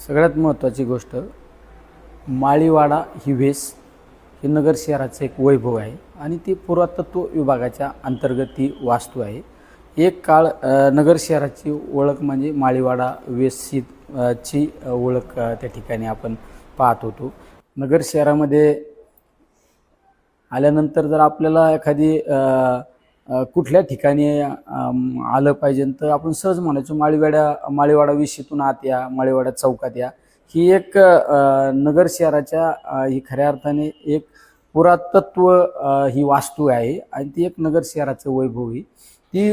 सगळ्यात महत्त्वाची गोष्ट माळीवाडा ही वेस हे नगर शहराचं एक वैभव आहे आणि ती पुरातत्व विभागाच्या अंतर्गत ती वास्तू आहे. एक काळ नगर शहराची ओळख म्हणजे माळीवाडा वेस ची ओळख त्या ठिकाणी आपण पाहत होतो. नगर शहरामध्ये आल्यानंतर जर आपल्याला एखादी कुठल्या ठिकाणी आलं पाहिजे तर आपण सहज म्हणायचो माळीवाडा वेशीतून आत या, माळीवाडा चौकात या. ही एक नगर शहराच्या ही खऱ्या अर्थाने एक पुरातत्व ही वास्तू आहे आणि ती एक नगर शहराचं वैभव आहे. ती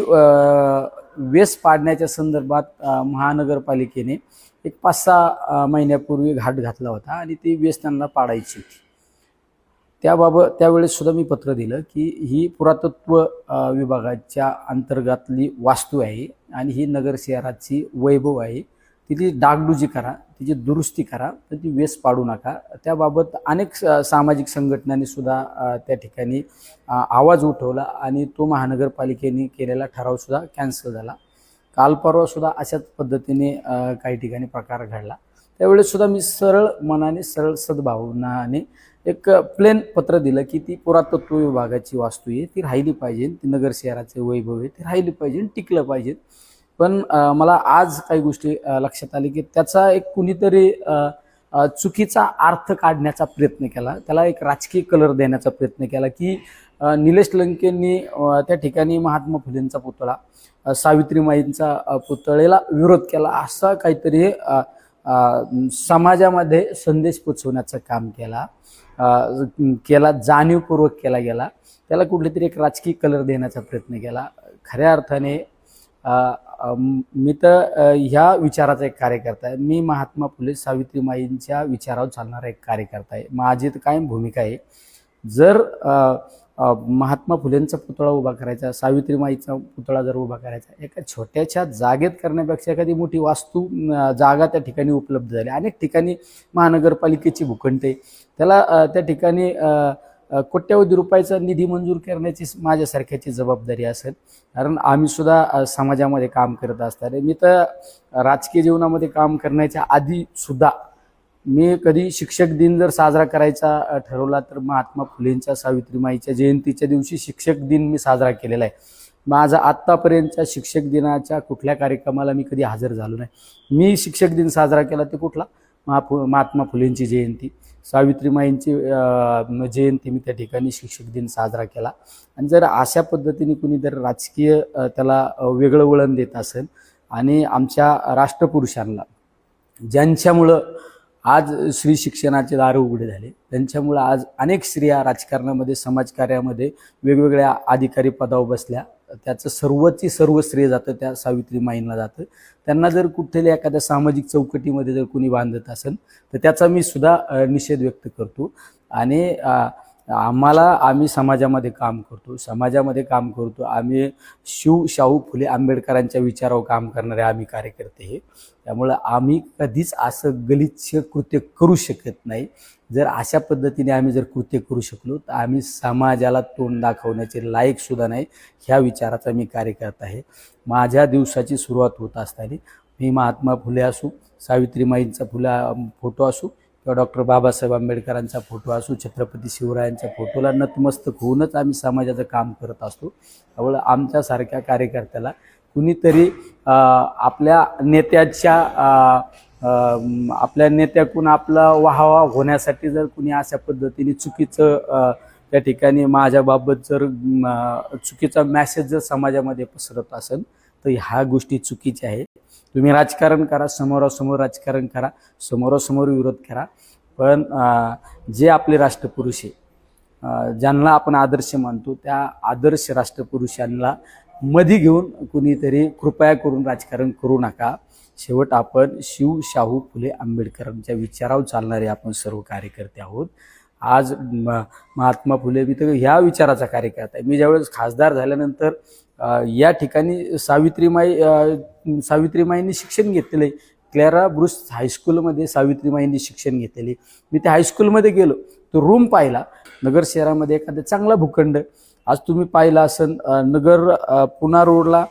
वेस पाडण्याच्या संदर्भात महानगरपालिकेने एक 5-6 महिन्यापूर्वी घाट घातला होता आणि ती वेस त्यांना पाडायची होती. त्यावेळेस सुद्धा मी पत्र दिलं की ही पुरातत्व विभागाच्या अंतर्गतली वास्तू आहे आणि ही नगर शहराची वैभव आहे. तिची डागडुजी करा, तिची दुरुस्ती करा, तर ती वेस पाडू नका. त्याबाबत अनेक सामाजिक संघटनांनी सुद्धा त्या ठिकाणी आवाज उठवला आणि तो महानगरपालिकेने केलेला ठरावसुद्धा कॅन्सल झाला. काल परवासुद्धा अशाच पद्धतीने काही ठिकाणी प्रकार घडला. त्यावेळेस सुद्धा मी सरळ मनाने, सरळ सद्भावनाने एक प्लेन पत्र दिलं की ती पुरातत्व विभागाची वास्तू आहे, ती राहिली पाहिजे, ती नगर शहराचे वैभव आहे, ती राहिली पाहिजे, टिकलं पाहिजे. पण मला आज काही गोष्टी लक्षात आली की त्याचा एक कुणीतरी चुकीचा अर्थ काढण्याचा प्रयत्न केला, त्याला एक राजकीय कलर देण्याचा प्रयत्न केला की निलेश लंकेंनी त्या ठिकाणी महात्मा फुलेंचा पुतळा, सावित्रीमाईंचा पुतळेला विरोध केला, असा काहीतरी समाजामध्ये संदेश पोचवण्याचं काम केला जाणीवपूर्वक केला गेला. त्याला कुठली तरी एक राजकीय कलर देण्याचा प्रयत्न केला. खऱ्या अर्थाने मी तर ह्या विचाराचा एक कार्यकर्ता आहे. मी महात्मा फुले सावित्रीमाईंच्या विचारावर चालणारा एक कार्यकर्ता आहे. माझी तर कायम भूमिका आहे, जर महात्मा फुलेंचा पुतळा उभा करायचा, सावित्रीमाईचा पुतळा जर उभा करायचा, एका छोट्याशा जागेत करण्यापेक्षा एखादी मोठी वास्तू जागा त्या ठिकाणी उपलब्ध झाली. अनेक ठिकाणी महानगरपालिकेची भूखंड आहे, त्याला त्या ठिकाणी कोट्यवधी रुपयाचा निधी मंजूर करण्याची माझ्यासारख्याची जबाबदारी असेल. कारण आम्ही सुद्धा समाजामध्ये काम करत असताना, मी तर राजकीय जीवनामध्ये काम करण्याच्या आधी सुद्धा मी कधी शिक्षक दिन जर साजरा करायचा ठरवला तर महात्मा फुलेंच्या सावित्रीमाईच्या जयंतीच्या दिवशी शिक्षक दिन मी साजरा केलेला आहे. माझा आत्तापर्यंतच्या शिक्षक दिनाच्या कुठल्या कार्यक्रमाला मी कधी हजर झालो नाही. मी शिक्षक दिन साजरा केला ते कुठला, महात्मा फुलेंची जयंती, सावित्रीमाईंची जयंती, मी त्या ठिकाणी शिक्षक दिन साजरा केला. आणि जर अशा पद्धतीने कुणी जर राजकीय त्याला वेगळं वळण देत असेल आणि आमच्या राष्ट्रपुरुषांना ज्यांच्यामुळं आज स्त्री शिक्षणाचे दार उघडे झाले, त्यांच्यामुळं आज अनेक स्त्रिया राजकारणामध्ये, समाजकार्यामध्ये वेगवेगळ्या अधिकारी पदावर बसल्या, त्याचं सर्व श्रेय जातं त्या सावित्रीमाईंना जातं. त्यांना जर कुठेतरी एखाद्या सामाजिक चौकटीमध्ये जर कुणी बांधत असेल तर त्याचा मी सुद्धा निषेध व्यक्त करतो. आणि आम्ही समाजामध्ये काम करतो, आम्ही शाहू फुले आंबेडकरांच्या विचारावर काम करणारे आम्ही कार्यकर्ते हे. त्यामुळं आम्ही कधीच असं गलिच्छ कृत्य करू शकत नाही. जर अशा पद्धतीने आम्ही जर कृत्य करू शकलो तर आम्ही समाजाला तोंड दाखवण्याचे लायक सुद्धा नाही. ह्या विचाराचा मी कार्यकर्ता आहे. माझ्या दिवसाची सुरुवात होत असताना मी महात्मा फुले असू, सावित्रीमाईंचा फोटो असू किंवा डॉक्टर बाबासाहेब आंबेडकरांचा फोटो असू, छत्रपती शिवरायांच्या फोटोला नतमस्तक होऊनच आम्ही समाजाचं काम करत असतो. त्यामुळं आमच्यासारख्या कार्यकर्त्याला कुणीतरी आपल्या नेत्याकडून आपला वाहवा होण्यासाठी जर कुणी अशा पद्धतीने चुकीचं त्या ठिकाणी माझ्याबाबत जर चुकीचा मेसेज जर समाजामध्ये पसरत असेल तर ह्या गोष्टी चुकीच्या आहेत. तुम्ही राजकारण करा, समोरासमोर राजकारण करा, समोरासमोर विरोध करा, पण जे आपले राष्ट्रपुरुष आहे, ज्यांना आपण आदर्श मानतो, त्या आदर्श राष्ट्रपुरुषांना मध्ये घेऊन कुणीतरी कृपया करून राजकारण करू नका. शेवट आपण शाहू फुले आंबेडकरांच्या विचारावर चालणारे आपण सर्व कार्यकर्ते आहोत. आज महात्मा फुले, मी तर ह्या विचाराचा कार्यकर्ता आहे. मी ज्यावेळेस खासदार झाल्यानंतर या ठिकाणी सावित्रीमाईंनी शिक्षण घेतलेलं आहे. क्लॅरा ब्रुस हायस्कूलमध्ये सावित्रीमाईंनी शिक्षण घेतलेले. मी त्या हायस्कूलमध्ये गेलो, तो रूम पाहिला. नगर शहरामध्ये एखादा चांगला भूखंड आज तुम्ही पाहिला असेल, नगर पुणा रोडला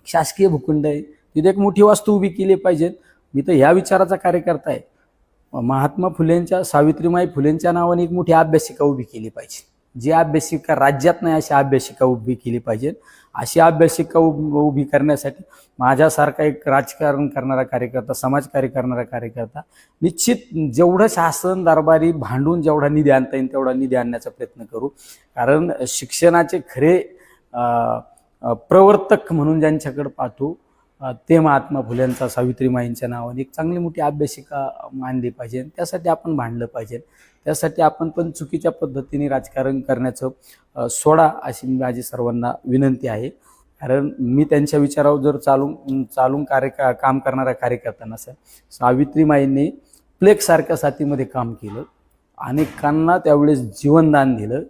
शासकीय भूखंड आहे, तिथे एक मोठी वास्तू उभी केली पाहिजे. मी तर ह्या विचाराचा कार्यकर्ता आहे. महात्मा फुलेंच्या, सावित्रीमाई फुलेंच्या नावाने एक मोठी अभ्यासिका उभी केली पाहिजे. जी अभ्यासिका राज्यात नाही अशी अभ्यासिका उभी केली पाहिजे. अशी अभ्यासिका उभी करण्यासाठी माझ्यासारखा एक राजकारण करणारा कार्यकर्ता, समाजकार्य करणारा कार्यकर्ता निश्चित जेवढं शासन दरबारी भांडून जेवढा निधी आणता येईल तेवढा निधी आणण्याचा प्रयत्न करू. कारण शिक्षणाचे खरे प्रवर्तक म्हणून ज्यांच्याकडे पाहतो ते महात्मा फुलेंचा, सावित्रीमाईंच्या नावाने एक चांगली मोठी अभ्यासिका मांडली पाहिजे. त्यासाठी आपण भांडलं पाहिजे. त्यासाठी आपण पण चुकीच्या पद्धतीने राजकारण करण्याचं सोडा अशी माझी सर्वांना विनंती आहे. कारण मी त्यांच्या विचारावर जर चालून काम करणारा कार्यकर्ता नसेल. सावित्रीमाईंनी प्लेगसारख्या साथीमध्ये काम केलं, अनेकांना त्यावेळेस जीवनदान दिलं.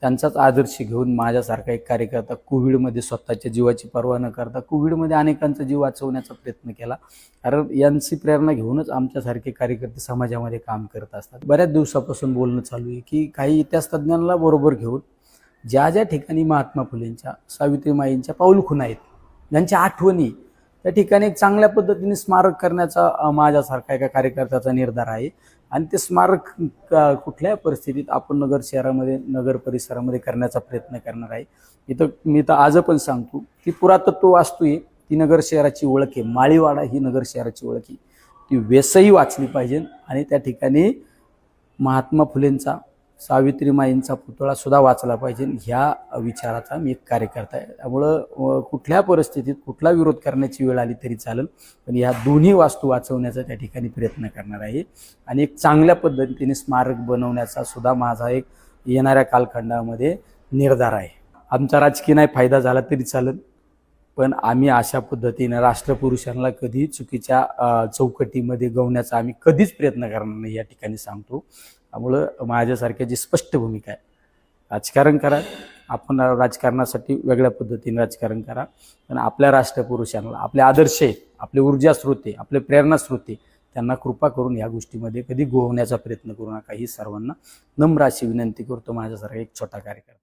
त्यांचाच आदर्श घेऊन माझ्यासारखा एक कार्यकर्ता कोविडमध्ये स्वतःच्या जीवाची पर्वा न करता कोविडमध्ये अनेकांचा जीव वाचवण्याचा प्रयत्न केला. कारण यांची प्रेरणा घेऊनच आमच्यासारखे कार्यकर्ते समाजामध्ये काम करत असतात. बऱ्याच दिवसापासून बोलणं चालू आहे की काही इतिहास तज्ज्ञांना बरोबर घेऊन ज्या ज्या ठिकाणी महात्मा फुलेंच्या, सावित्रीमाईंच्या पाऊलखुणा आहेत, ज्यांच्या आठवणी, त्या ठिकाणी एक चांगल्या पद्धतीने स्मारक करण्याचा माझ्यासारखा एका कार्यकर्त्याचा निर्धार आहे. आणि ते स्मारक कुठल्याही परिस्थितीत आपण नगर शहरामध्ये, नगर परिसरामध्ये करण्याचा प्रयत्न करणार आहे. मी तर आज पण सांगतो की पुरातत्व वास्तू आहे, ती नगर शहराची ओळख आहे. माळीवाडा ही नगर शहराची ओळख आहे. ती वेसही वाचली पाहिजे आणि त्या ठिकाणी महात्मा फुलेंचा, सावित्रीमाईंचा पुतळा सुद्धा वाचला पाहिजे. ह्या विचाराचा मी एक कार्यकर्ता आहे. त्यामुळं कुठल्या परिस्थितीत कुठला विरोध करण्याची वेळ आली तरी चालेल, पण ह्या दोन्ही वास्तू वाचवण्याचा त्या ठिकाणी प्रयत्न करणार आहे. आणि एक चांगल्या पद्धतीने स्मारक बनवण्याचा सुद्धा माझा एक येणाऱ्या कालखंडामध्ये निर्धार आहे. आमचा राजकीय नाही फायदा झाला तरी चालेल, पण आम्ही अशा पद्धतीने राष्ट्रपुरुषांना कधी चुकीच्या चौकटीमध्ये गवण्याचा आम्ही कधीच प्रयत्न करणार नाही, या ठिकाणी सांगतो. त्यामुळं माझ्यासारख्याची स्पष्ट भूमिका आहे. राजकारण करा, आपण राजकारणासाठी वेगळ्या पद्धतीने राजकारण करा, पण आपल्या राष्ट्रपुरुषांना, आपले आदर्श आहेत, आपले ऊर्जा स्रोते, आपले प्रेरणा स्रोते, त्यांना कृपा करून या गोष्टीमध्ये कधी गोवण्याचा प्रयत्न करू नका. ही सर्वांना नम्र अशी विनंती करतो माझ्यासारखा एक छोटा कार्यकर्ता.